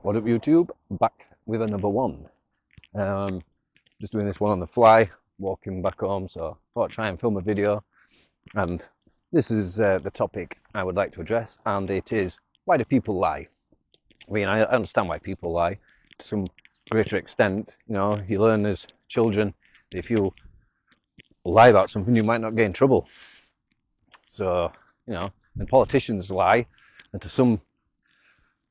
What up, YouTube? Back with another one. Just doing this one on the fly, walking back home, so I thought I'd try and film a video. And this is the topic I would like to address, and it is, why do people lie? I mean, I understand why people lie to some greater extent. You know, you learn as children that if you lie about something, you might not get in trouble. So, you know, and politicians lie, and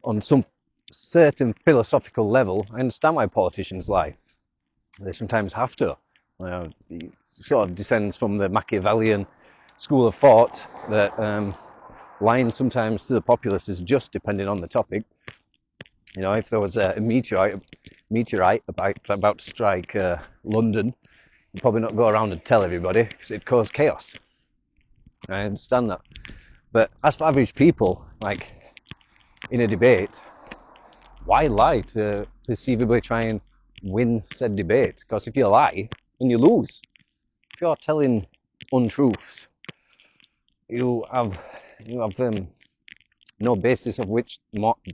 on some certain philosophical level, I understand why politicians lie. They sometimes have to. It sort of descends from the Machiavellian school of thought that lying sometimes to the populace is just, depending on the topic. You know, if there was a meteorite about to strike London, you'd probably not go around and tell everybody because it'd cause chaos. I understand that. But as for average people, like in a debate, why lie to perceivably try and win said debate? Because if you lie, then you lose. If you're telling untruths, you have no basis of which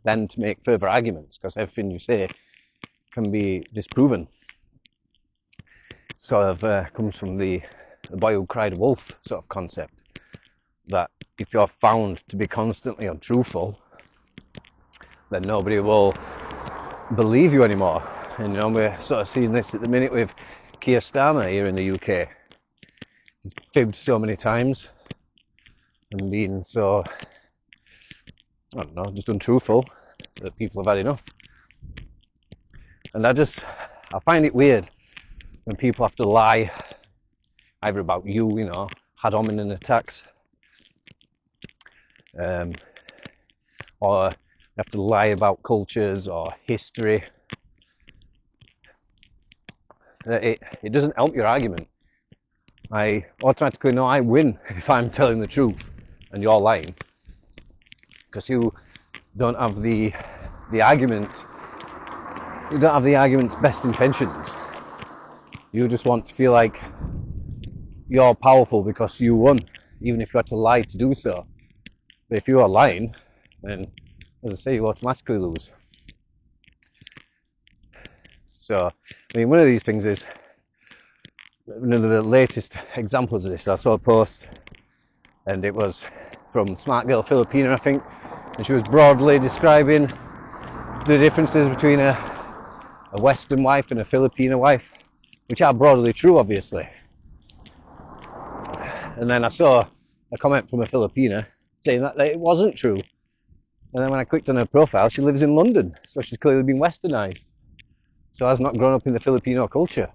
then to make further arguments, because everything you say can be disproven. Sort of comes from the boy who cried wolf sort of concept, that if you're found to be constantly untruthful, then nobody will believe you anymore. And you know, we're sort of seeing this at the minute with Keir Starmer here in the UK. He's fibbed so many times and been so, I don't know, just untruthful that people have had enough. And I find it weird when people have to lie either about you know, ad hominem attacks, or have to lie about cultures or history. It doesn't help your argument. I automatically know I win if I'm telling the truth and you're lying, because you don't have the argument. You don't have the argument's best intentions. You just want to feel like you're powerful because you won, even if you had to lie to do so. But if you are lying, then, as I say, you automatically lose. So, I mean, one of these things is, one of the latest examples of this, I saw a post, and it was from Smart Girl Filipina, I think, and she was broadly describing the differences between a Western wife and a Filipino wife, which are broadly true, obviously. And then I saw a comment from a Filipina saying that it wasn't true. And then when I clicked on her profile, she lives in London, so she's clearly been westernized. So has not grown up in the Filipino culture.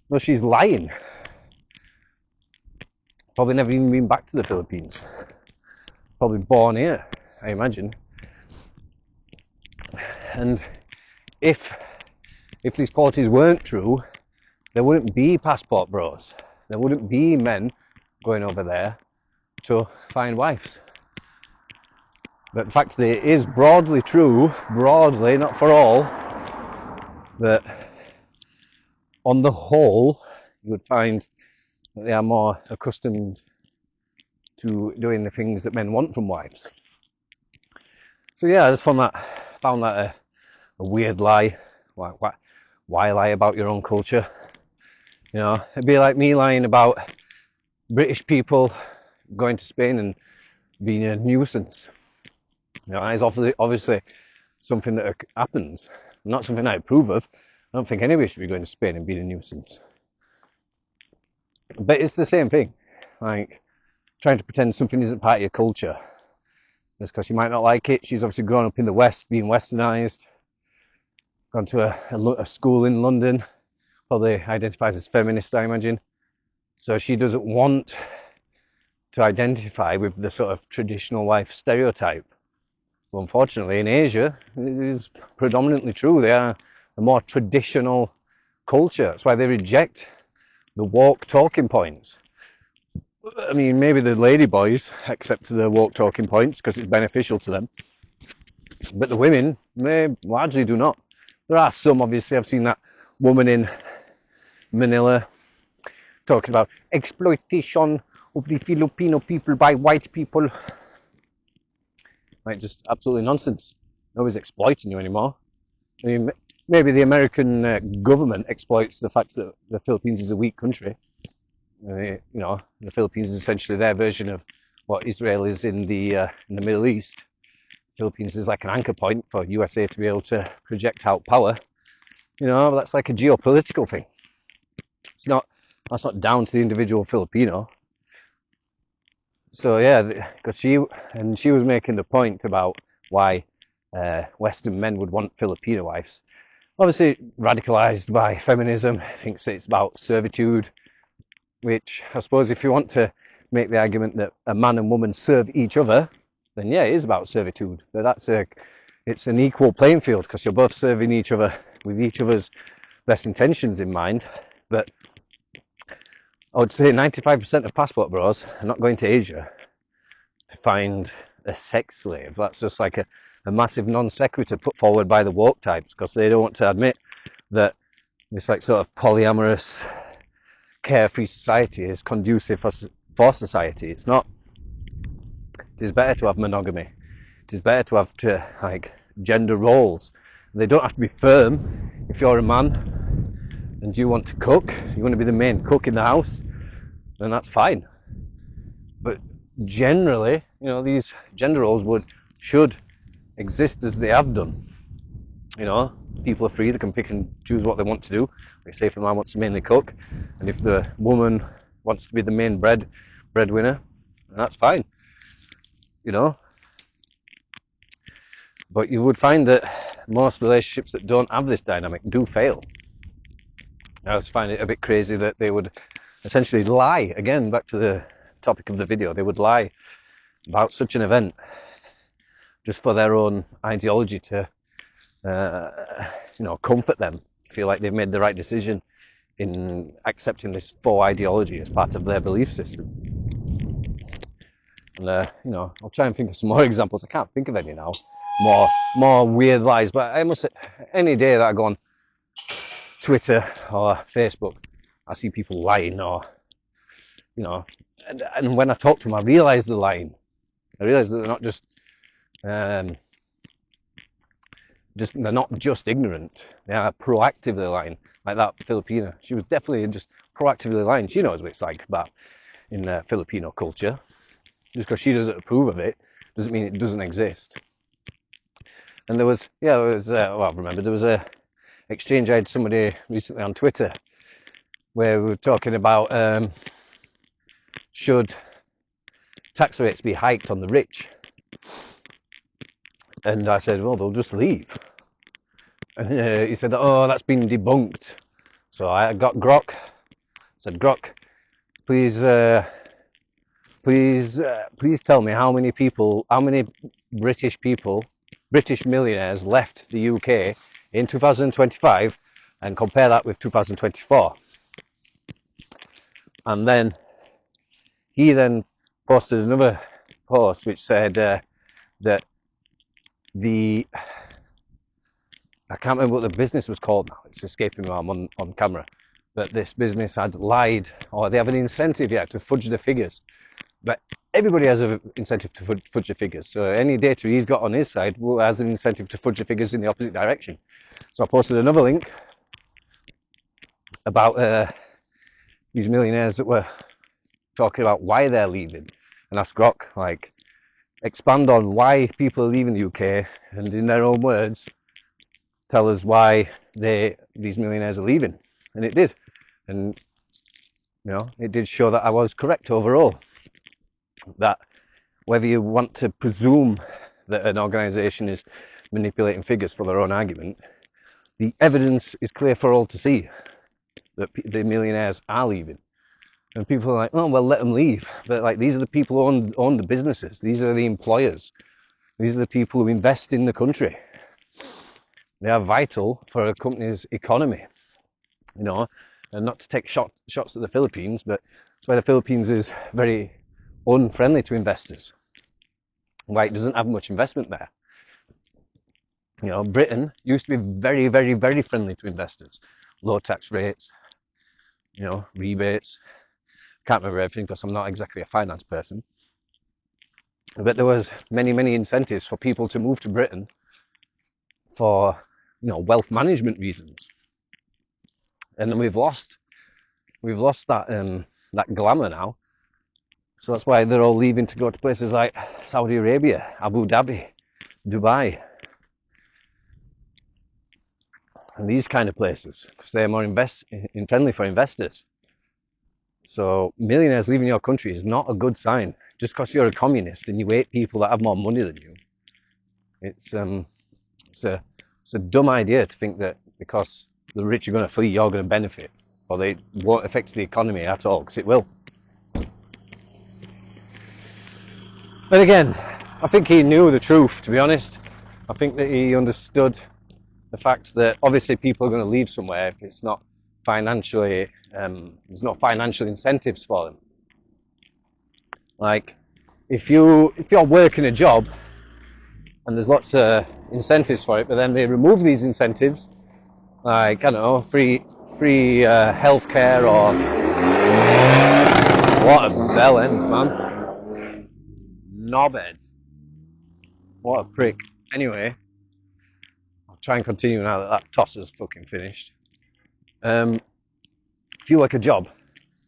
No, she's lying. Probably never even been back to the Philippines. Probably born here, I imagine. And if these qualities weren't true, there wouldn't be passport bros. There wouldn't be men going over there to find wives. But the fact that it is broadly true, broadly, not for all, that on the whole, you would find that they are more accustomed to doing the things that men want from wives. So yeah, I just found that a weird lie. Why lie about your own culture? You know, it'd be like me lying about British people going to Spain and being a nuisance. You know, it's obviously something that happens, not something I approve of. I don't think anybody should be going to Spain and being a nuisance. But it's the same thing, like trying to pretend something isn't part of your culture. Just because you might not like it. She's obviously grown up in the West, being westernized, gone to a school in London, probably identifies as feminist, I imagine. So she doesn't want to identify with the sort of traditional wife stereotype. Well, unfortunately, in Asia, it is predominantly true. They are a more traditional culture. That's why they reject the woke talking points. I mean, maybe the lady boys accept the woke talking points because it's beneficial to them. But the women, they largely do not. There are some, obviously. I've seen that woman in Manila talking about exploitation of the Filipino people by white people. Like, just absolutely nonsense. Nobody's exploiting you anymore. I mean, maybe the American government exploits the fact that the Philippines is a weak country. You know, the Philippines is essentially their version of what Israel is in the Middle East. Philippines is like an anchor point for USA to be able to project out power. You know, that's like a geopolitical thing. That's not down to the individual Filipino. So yeah, because she was making the point about why Western men would want Filipino wives. Obviously radicalized by feminism, thinks it's about servitude, which I suppose if you want to make the argument that a man and woman serve each other, then yeah, it is about servitude. But it's an equal playing field because you're both serving each other with each other's best intentions in mind. But I would say 95% of passport bros are not going to Asia to find a sex slave. That's just like a massive non sequitur put forward by the woke types because they don't want to admit that this like sort of polyamorous, carefree society is conducive for society. It's not. It is better to have monogamy. It is better to have like gender roles. They don't have to be firm. If you're a man and you want to cook, you want to be the main cook in the house, then that's fine. But generally, you know, these gender roles should exist as they have done. You know, people are free; they can pick and choose what they want to do. Like, say, if the man wants to mainly cook, and if the woman wants to be the main breadwinner, then that's fine. You know, but you would find that most relationships that don't have this dynamic do fail. I just find it a bit crazy that they would essentially lie, again, back to the topic of the video, they would lie about such an event just for their own ideology to, you know, comfort them, feel like they've made the right decision in accepting this faux ideology as part of their belief system. And, you know, I'll try and think of some more examples. I can't think of any now. More weird lies, but I must say, any day that I go on Twitter or Facebook, I see people lying, or, you know, and when I talk to them, I realise they're lying. I realise that they're not they're not just ignorant. They are proactively lying. Like that Filipina, she was definitely just proactively lying. She knows what it's like about in Filipino culture. Just because she doesn't approve of it doesn't mean it doesn't exist. And there was a exchange I had somebody recently on Twitter where we were talking about should tax rates be hiked on the rich? And I said, well, they'll just leave. And he said, oh, that's been debunked. So I got Grok. I said, Grok, please tell me how many British millionaires left the UK in 2025 and compare that with 2024. And then he posted another post which said that I can't remember what the business was called now, it's escaping me, I'm on camera, but this business had lied, or they have an incentive to fudge the figures. But everybody has an incentive to fudge the figures. So any data he's got on his side has an incentive to fudge the figures in the opposite direction. So I posted another link about these millionaires that were talking about why they're leaving, and asked Grok, like, expand on why people are leaving the UK, and in their own words, tell us why these millionaires are leaving. And it did. And, you know, it did show that I was correct overall. That whether you want to presume that an organisation is manipulating figures for their own argument, the evidence is clear for all to see that the millionaires are leaving. And people are like, oh, well, let them leave. But like, these are the people who own the businesses. These are the employers. These are the people who invest in the country. They are vital for a company's economy, you know, and not to take shots at the Philippines, but that's why the Philippines is very unfriendly to investors, why it doesn't have much investment there. You know, Britain used to be very, very, very friendly to investors. Low tax rates, you know, rebates. Can't remember everything because I'm not exactly a finance person. But there was many, many incentives for people to move to Britain for wealth management reasons. And then we've lost that glamour now. So that's why they're all leaving to go to places like Saudi Arabia, Abu Dhabi, Dubai, and these kind of places, because they're more friendly for investors. So millionaires leaving your country is not a good sign. Just because you're a communist and you hate people that have more money than you, it's a dumb idea to think that because the rich are going to flee, you're going to benefit, or they won't affect the economy at all, because it will. But again, I think he knew the truth, to be honest. I think that he understood the fact that obviously people are going to leave somewhere if it's not financially, there's no financial incentives for them. Like, if you're working a job and there's lots of incentives for it, but then they remove these incentives, like, I don't know, free healthcare, or what a bell end, man. Knobhead. What a prick. Anyway, I'll try and continue now that toss is fucking finished. If you work a job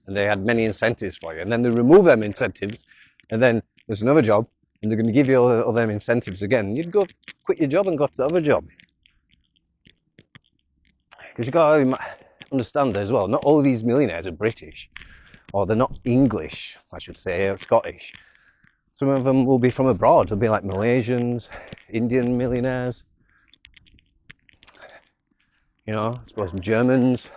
and they had many incentives for you, and then they remove them incentives, and then there's another job and they're going to give you all them incentives again, you'd go quit your job and go to the other job. Because you've got to understand as well, not all these millionaires are British, or they're not English, I should say, or Scottish. Some of them will be from abroad. They'll be like Malaysians, Indian millionaires, I suppose Germans,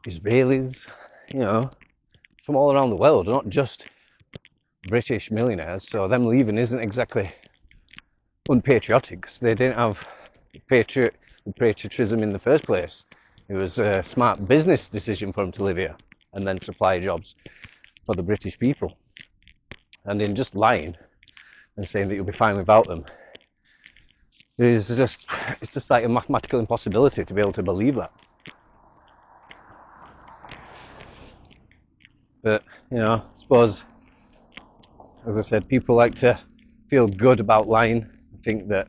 Israelis, from all around the world, not just British millionaires. So them leaving isn't exactly unpatriotic, because they didn't have patriotism in the first place. It was a smart business decision for them to live here and then supply jobs for the British people. And in just lying and saying that you'll be fine without them, it's just like a mathematical impossibility to be able to believe that. But, I suppose, as I said, people like to feel good about lying. I think that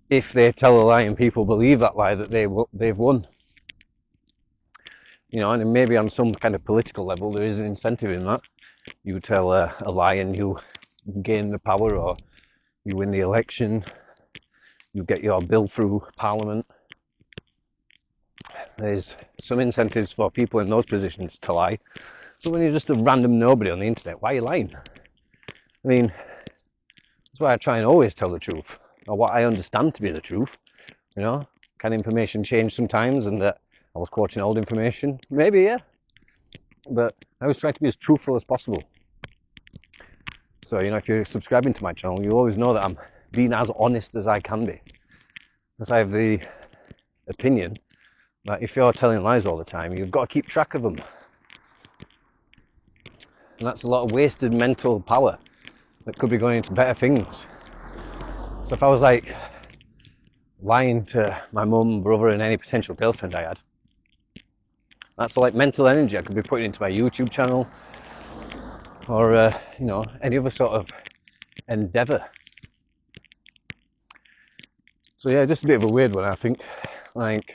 if they tell a lie and people believe that lie, that they've won. And maybe on some kind of political level there is an incentive in that. You tell a lie and you gain the power, or you win the election, you get your bill through Parliament. There's some incentives for people in those positions to lie. But when you're just a random nobody on the internet, why are you lying? I mean, that's why I try and always tell the truth, or what I understand to be the truth. Can information change sometimes, and that I was quoting old information? Maybe, yeah. But I always try to be as truthful as possible. So, if you're subscribing to my channel, you always know that I'm being as honest as I can be. Because I have the opinion that if you're telling lies all the time, you've got to keep track of them. And that's a lot of wasted mental power that could be going into better things. So if I was like lying to my mum, brother, and any potential girlfriend I had, that's like mental energy I could be putting into my YouTube channel, or any other sort of endeavour. So yeah, just a bit of a weird one, I think. Like,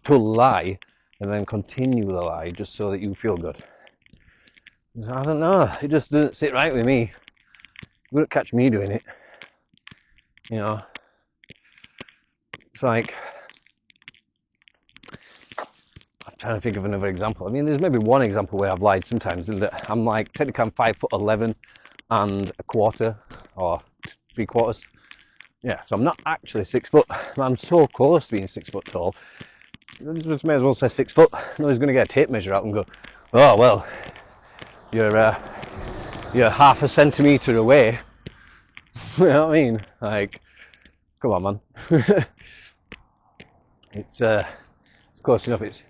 to lie and then continue the lie just so that you feel good. I don't know, it just doesn't sit right with me. You wouldn't catch me doing it. It's like, I'm trying to think of another example. I mean, there's maybe one example where I've lied sometimes, in that I'm like, technically I'm 5'11" and a quarter, or 3/4. Yeah, so I'm not actually 6 foot. I'm so close to being 6 foot tall. Just may as well say 6 foot. Nobody's going to get a tape measure out and go, oh well, you're half a centimetre away. You know what I mean? Like, come on, man. It's close enough. It's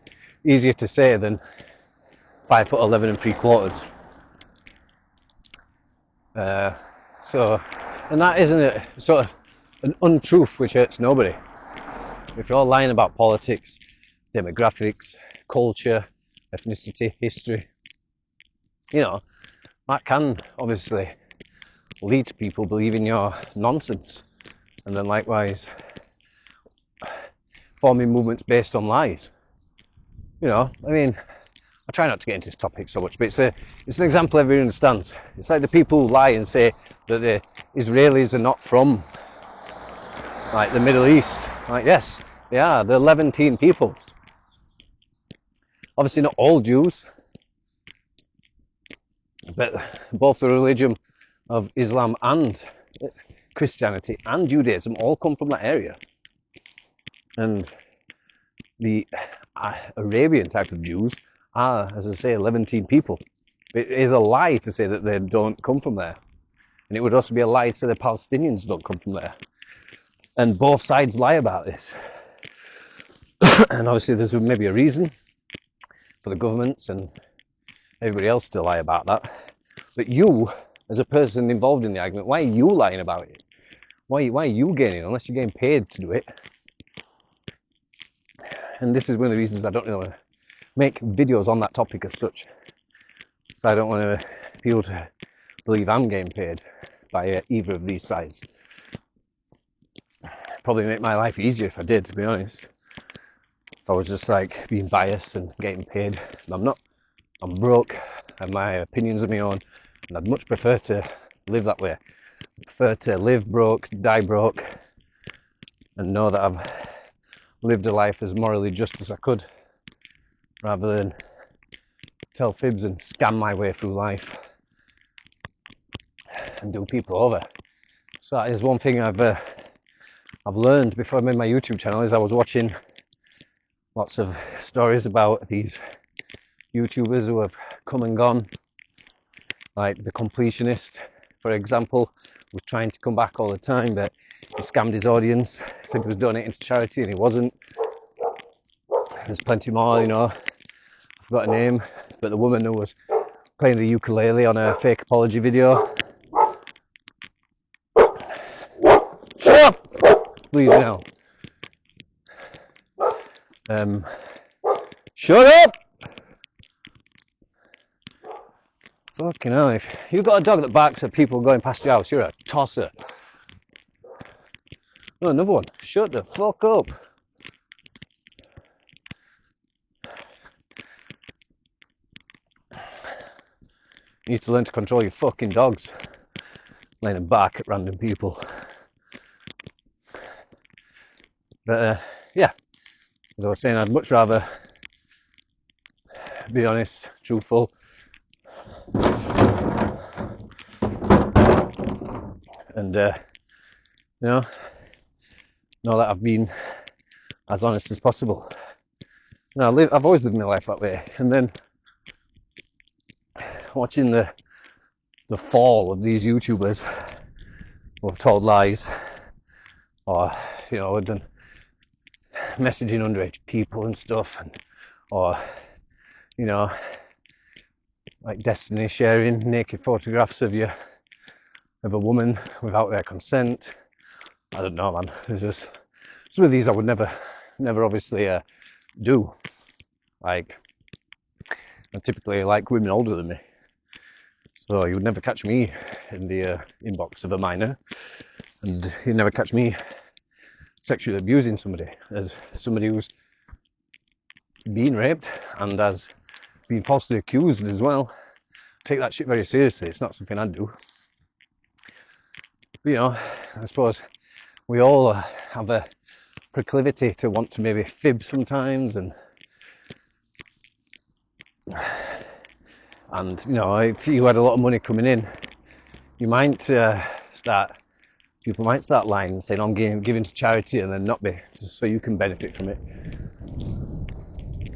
easier to say than 5'11" and 3/4. So, and that isn't it, sort of an untruth which hurts nobody. If you're lying about politics, demographics, culture, ethnicity, history, that can obviously lead to people believing you're nonsense. and then likewise forming movements based on lies. You know, I mean, I try not to get into this topic so much, but it's an example everyone understands. It's like the people who lie and say that the Israelis are not from like the Middle East. Like, yes, they are. They're Levantine people. Obviously not all Jews, but both the religion of Islam and Christianity and Judaism all come from that area. And the Arabian type of Jews are, as I say, Levantine people. It is a lie to say that they don't come from there. And it would also be a lie to say the Palestinians don't come from there. And both sides lie about this. And obviously there's maybe a reason for the governments and everybody else to lie about that. But you, as a person involved in the argument, why are you lying about it? Why are you gaining, unless you're getting paid to do it? And this is one of the reasons I don't really want to make videos on that topic as such. So I don't want people to believe I'm getting paid by either of these sides. Probably make my life easier if I did, to be honest. If I was just like being biased and getting paid. But I'm not. I'm broke. I have my opinions of my own. And I'd much prefer to live that way. I prefer to live broke, die broke, and know that I've lived a life as morally just as I could, rather than tell fibs and scam my way through life and do people over. So that is one thing I've learned before I made my YouTube channel. Is I was watching lots of stories about these YouTubers who have come and gone, like the Completionist, for example, was trying to come back all the time, but he scammed his audience, said he was donating to charity and he wasn't. There's plenty more, you know. I forgot her name, but the woman who was playing the ukulele on a fake apology video. Shut up! Leave now. Shut up! Fucking hell, if you've got a dog that barks at people going past your house, you're a tosser. Oh, another one. Shut the fuck up. You need to learn to control your fucking dogs. Letting them bark at random people. But yeah, as I was saying, I'd much rather be honest, truthful, and you know that I've been as honest as possible. Now, I've always lived my life that way, and then watching the fall of these YouTubers who have told lies, or you know, have done messaging underage people and stuff, or you know, like Destiny sharing naked photographs of a woman without their consent. I don't know, man. There's just some of these I would never obviously do. Like, I typically like women older than me, so you would never catch me in the inbox of a minor, and you'd never catch me sexually abusing somebody, as somebody who's been raped and has been falsely accused as well. Take that shit very seriously. It's not something I'd do. But, you know, I suppose we all have a proclivity to want to maybe fib sometimes, and you know, if you had a lot of money coming in, you might people might start lying and saying, I'm giving to charity, and then not be, just so you can benefit from it.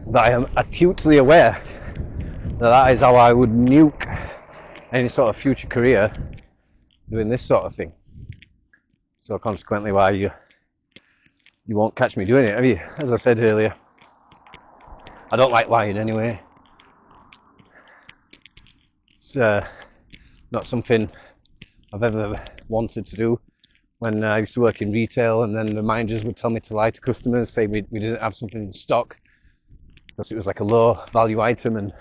But I am acutely aware that is how I would nuke any sort of future career doing this sort of thing. So consequently, why you won't catch me doing it, have you? As I said earlier, I don't like lying anyway. It's not something I've ever wanted to do. When I used to work in retail, and then the managers would tell me to lie to customers, say we didn't have something in stock because it was like a low value item, and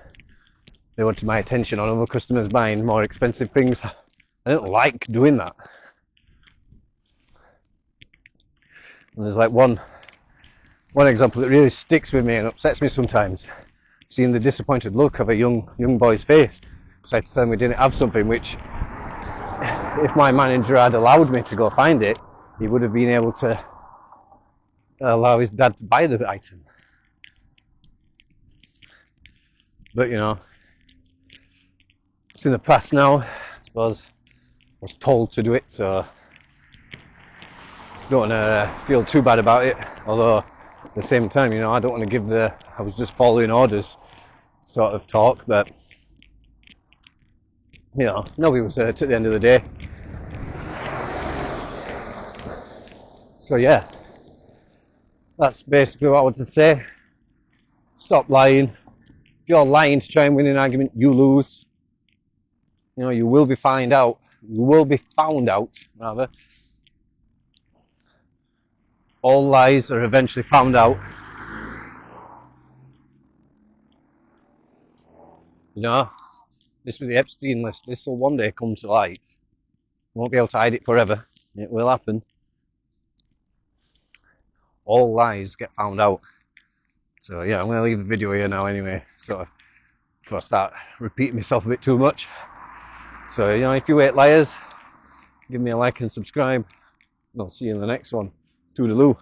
they wanted my attention on other customers buying more expensive things. I didn't like doing that. And there's like one example that really sticks with me and upsets me sometimes. Seeing the disappointed look of a young boy's face. So I tell him we didn't have something, which, if my manager had allowed me to go find it, he would have been able to allow his dad to buy the item. But you know, it's in the past now. I suppose I was told to do it, so I don't want to feel too bad about it. Although at the same time, you know, I don't want to give the I was just following orders sort of talk. But you know, nobody was hurt at the end of the day. So yeah, that's basically what I wanted to say. Stop lying. If you're lying to try and win an argument, you lose. You know, you will be found out. You will be found out, rather. All lies are eventually found out. You know, this with the Epstein list, this will one day come to light. You won't be able to hide it forever. It will happen. All lies get found out. So yeah, I'm going to leave the video here now anyway, sort of, before I start repeating myself a bit too much. So, you know, if you hate liars, give me a like and subscribe. And I'll see you in the next one. Toodaloo.